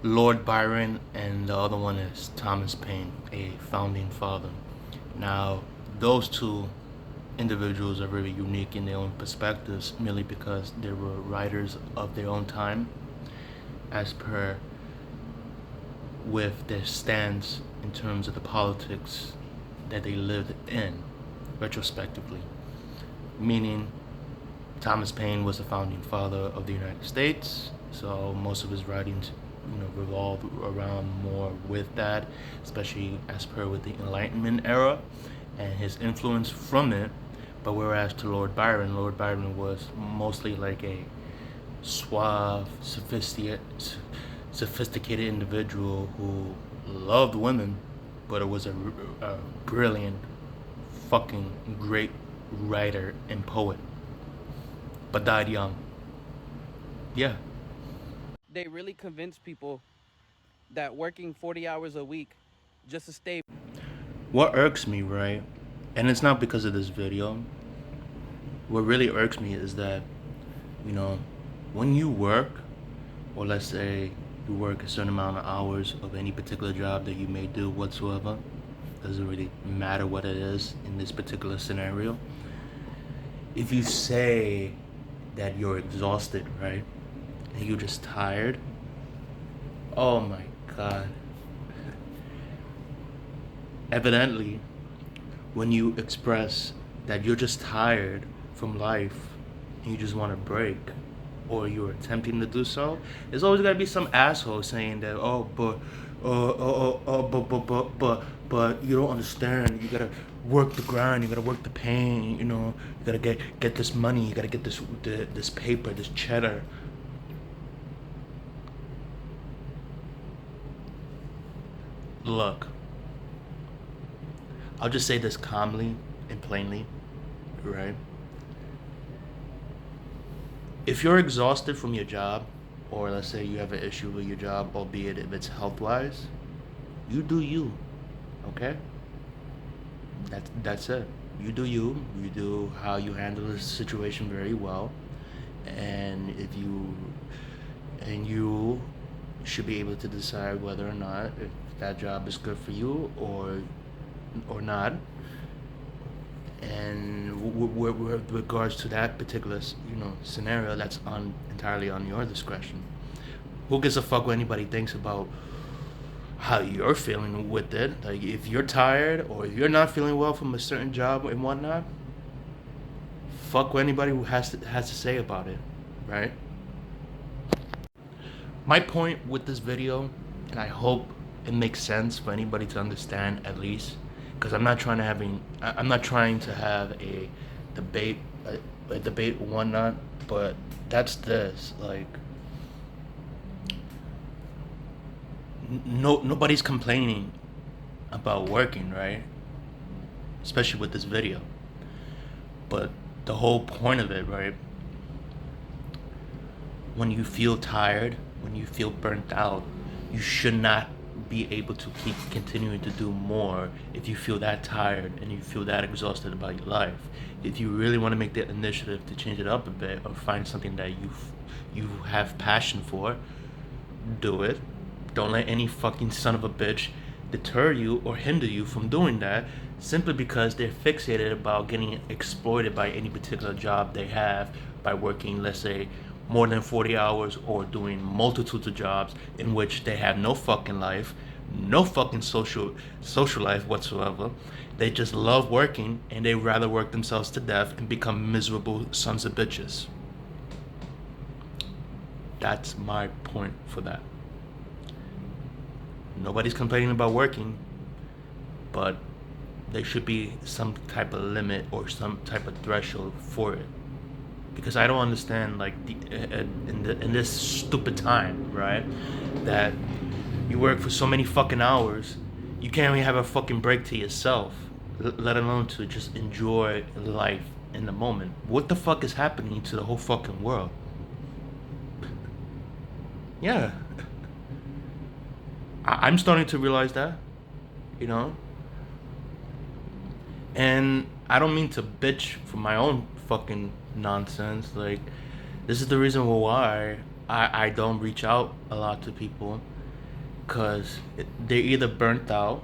Lord Byron, and the other one is Thomas Paine, a founding father. Now, those two individuals are very unique in their own perspectives merely because they were writers of their own time, as per with their stance in terms of the politics that they lived in, retrospectively. Meaning, Thomas Paine was the founding father of the United States, so most of his writings, revolve around more with that, especially as per with the Enlightenment era and his influence from it. But whereas to Lord Byron was mostly like a suave, sophisticated individual who loved women, but it was a brilliant, fucking great writer and poet, but died young. Yeah. They really convince people that working 40 hours a week just to stay. What irks me, right? And it's not because of this video. What really irks me is that, you know, when you work, or let's say you work a certain amount of hours of any particular job that you may do whatsoever, doesn't really matter what it is in this particular scenario. If you say that you're exhausted, right? And you're just tired, oh my God. Evidently, when you express that you're just tired from life and you just want a break, or you're attempting to do so, there's always gotta be some asshole saying that, oh, but you don't understand. You gotta work the grind. You gotta work the pain. You gotta get this money. You gotta get this paper, this cheddar. Look, I'll just say this calmly and plainly, right? If you're exhausted from your job, or let's say you have an issue with your job, albeit if it's health wise, you do you, okay? That's it. You do you. You do how you handle the situation very well, and you should be able to decide whether or not if that job is good for you or not. And with regards to that particular scenario, that's entirely on your discretion. Who gives a fuck what anybody thinks about how you're feeling with it? Like, if you're tired or if you're not feeling well from a certain job and whatnot, fuck what anybody who has to say about it, right? My point with this video, and I hope it makes sense for anybody to understand at least, because I'm not trying to have a debate, a debate or whatnot, but that's this. Like, nobody's complaining about working, right? Especially with this video. But the whole point of it, right? When you feel tired, when you feel burnt out, you should not be able to keep continuing to do more if you feel that tired and you feel that exhausted about your life. If you really want to make the initiative to change it up a bit or find something that you have passion for, do it. Don't let any fucking son of a bitch deter you or hinder you from doing that simply because they're fixated about getting exploited by any particular job they have by working, let's say, more than 40 hours or doing multitudes of jobs in which they have no fucking life, no fucking social life whatsoever. They just love working and they rather work themselves to death and become miserable sons of bitches. That's my point for that. Nobody's complaining about working, but there should be some type of limit or some type of threshold for it. Because I don't understand, like, in this stupid time, right? That you work for so many fucking hours, you can't even have a fucking break to yourself, let alone to just enjoy life in the moment. What the fuck is happening to the whole fucking world? Yeah. I'm starting to realize that, you know? And I don't mean to bitch for my own fucking nonsense. Like, this is the reason why I don't reach out a lot to people. because they're either burnt out,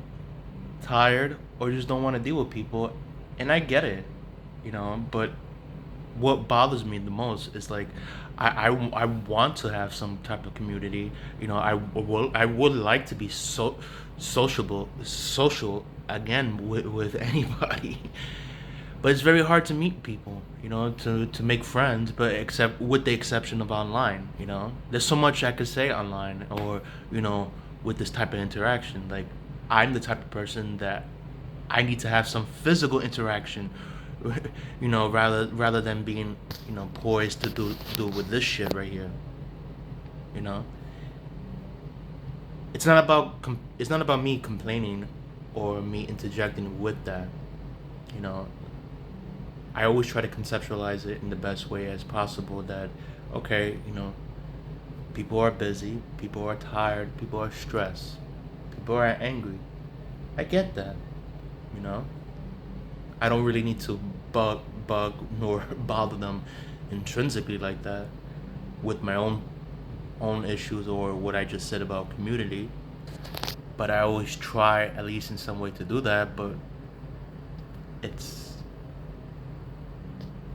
tired, or just don't want to deal with people. And I get it, but what bothers me the most is like I want to have some type of community. I would like to be social again with anybody. But it's very hard to meet people, to make friends, but except with the exception of online. There's so much I could say online, or with this type of interaction. Like, I'm the type of person that I need to have some physical interaction, rather than being, poised to do with this shit right here. You know, it's not about me complaining or me interjecting with that. You know, I always try to conceptualize it in the best way as possible. That, okay, people are busy, people are tired, people are stressed, people are angry. I get that. You know, I don't really need to bug nor bother them intrinsically like that with my own issues or what I just said about community. But I always try, at least in some way, to do that. But it's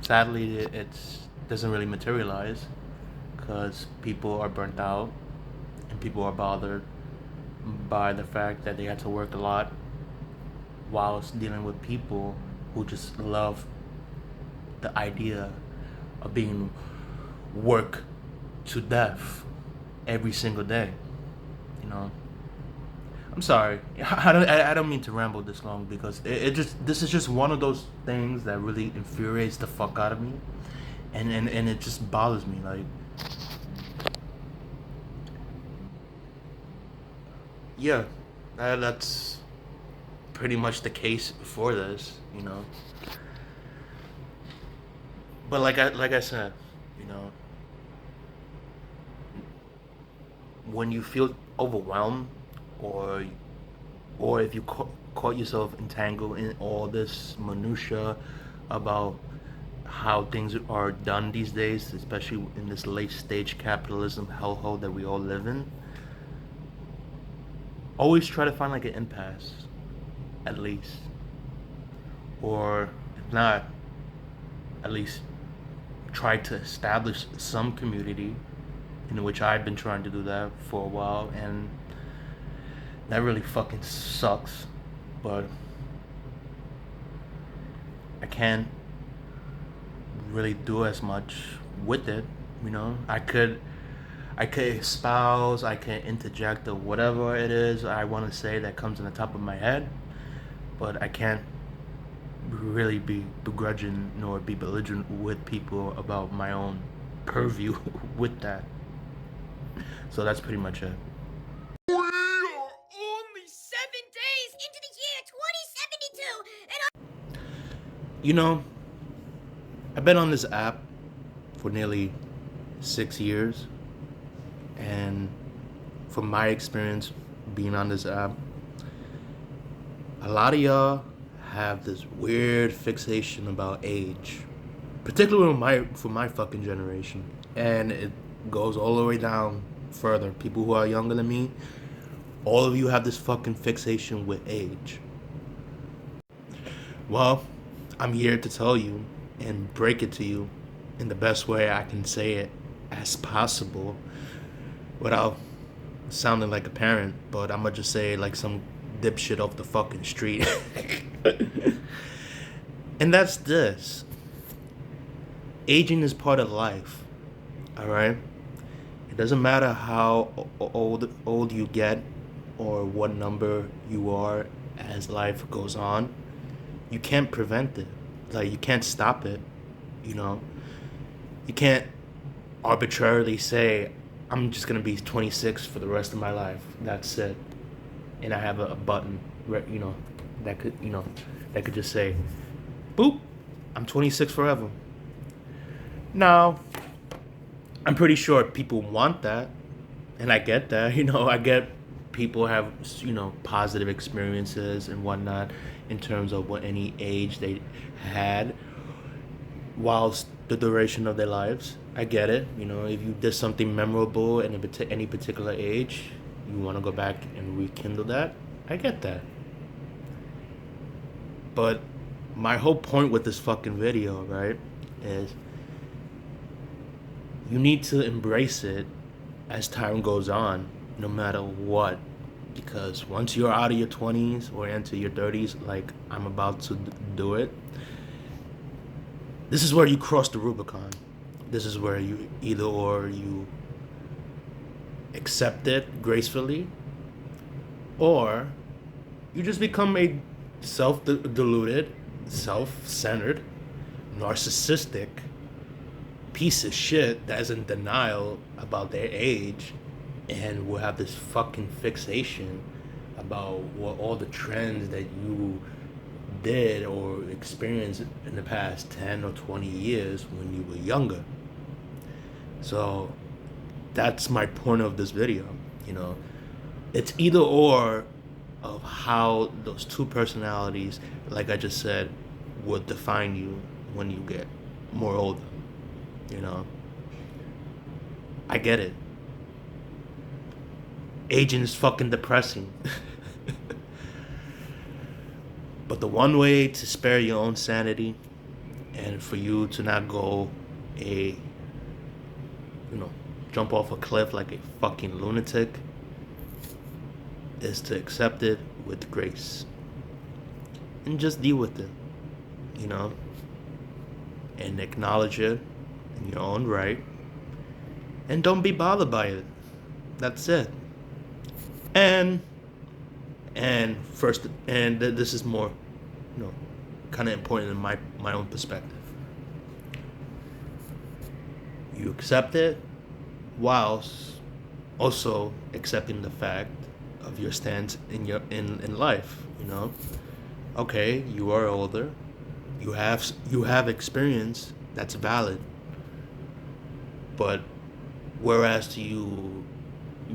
sadly it doesn't really materialize because people are burnt out and people are bothered by the fact that they have to work a lot whilst dealing with people who just love the idea of being work to death every single day. You know, I'm sorry. I don't mean to ramble this long because this is just one of those things that really infuriates the fuck out of me, and it just bothers me. Like, yeah, that's pretty much the case for this. But like I said, you know, when you feel overwhelmed, or if you caught yourself entangled in all this minutia about how things are done these days, especially in this late stage capitalism hellhole that we all live in, always try to find like an impasse, at least, or if not, at least try to establish some community, in which I've been trying to do that for a while, and that really fucking sucks. But I can't really do as much with it. I could espouse, I can interject, or whatever it is I want to say that comes on the top of my head, but I can't really be begrudging nor be belligerent with people about my own purview with that. So that's pretty much it. We are only 7 days into the year 2072, and You know, I've been on this app for nearly 6 years, and from my experience being on this app, a lot of y'all have this weird fixation about age, particularly for my fucking generation, and it goes all the way down further. People who are younger than me, all of you have this fucking fixation with age. Well, I'm here to tell you and break it to you in the best way I can say it as possible without sounding like a parent, but I'm gonna just say it like some dipshit off the fucking street. And that's this: aging is part of life, alright? It doesn't matter how old you get or what number you are as life goes on. You can't prevent it. Like, you can't stop it, you know? You can't arbitrarily say, I'm just gonna be 26 for the rest of my life. That's it. And I have a button, that could just say, boop, I'm 26 forever. Now, I'm pretty sure people want that, and I get that. I get people have positive experiences and whatnot in terms of what any age they had whilst the duration of their lives. I get it. If you did something memorable in any particular age, you want to go back and rekindle that. I get that. But my whole point with this fucking video, right, is you need to embrace it as time goes on, no matter what. Because once you're out of your 20s or into your 30s, like I'm about to do it, this is where you cross the Rubicon. This is where you either or you accept it gracefully, or you just become a self-deluded, self-centered, narcissistic piece of shit that is in denial about their age and will have this fucking fixation about what all the trends that you did or experienced in the past 10 or 20 years when you were younger. So that's my point of this video. You know, it's either or of how those two personalities, like I just said, would define you when you get more older. You know, I get it. Aging is fucking depressing. But the one way to spare your own sanity and for you to not go jump off a cliff like a fucking lunatic is to accept it with grace and just deal with it, you know, and acknowledge it in your own right, and don't be bothered by it. That's it. And first, this is more, kind of important in my own perspective. You accept it whilst also accepting the fact of your stance in life. Okay, you are older, you have experience that's valid, but whereas to you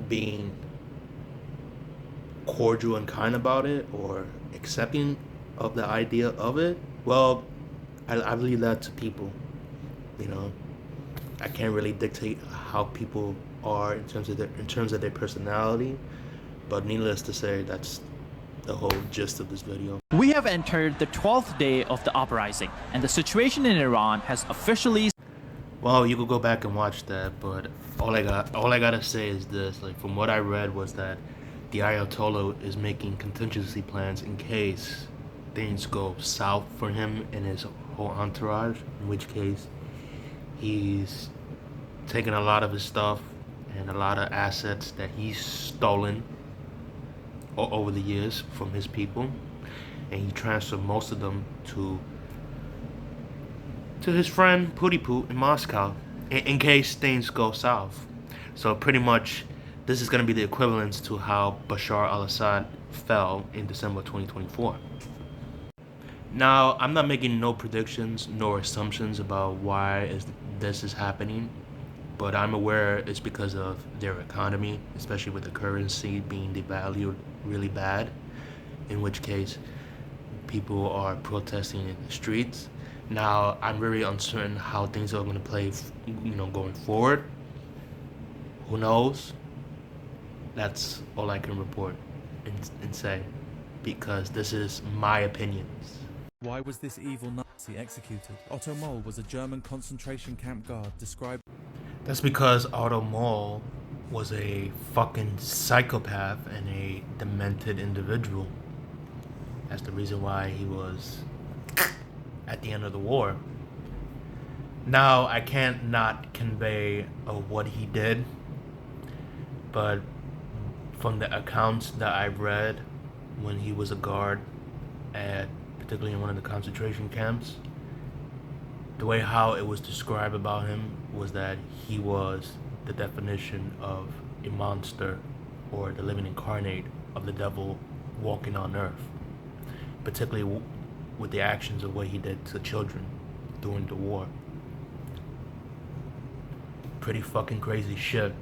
being cordial and kind about it or accepting of the idea of it, well, I leave that to people. I can't really dictate how people are in terms of their personality, but needless to say, that's the whole gist of this video. We have entered the 12th day of the uprising, and the situation in Iran has officially... Well, you could go back and watch that, but all I gotta say is this: like, from what I read was that the Ayatollah is making contingency plans in case things go south for him and his whole entourage, in which case he's taken a lot of his stuff and a lot of assets that he's stolen over the years from his people, and he transferred most of them to his friend Putipu in Moscow in case things go south. So pretty much this is going to be the equivalence to how Bashar al-Assad fell in December 2024. Now, I'm not making no predictions nor assumptions about why this is happening, but I'm aware it's because of their economy, especially with the currency being devalued really bad, in which case people are protesting in the streets. Now, I'm very uncertain how things are going to play, going forward. Who knows? That's all I can report and say, because this is my opinions. Why was this evil Nazi executed? Otto Moll was a German concentration camp guard described... That's because Otto Moll was a fucking psychopath and a demented individual. That's the reason why he was at the end of the war. Now, I can't not convey what he did, but from the accounts that I've read when he was a guard particularly in one of the concentration camps, the way how it was described about him was that he was the definition of a monster or the living incarnate of the devil walking on earth, particularly with the actions of what he did to children during the war. Pretty fucking crazy shit.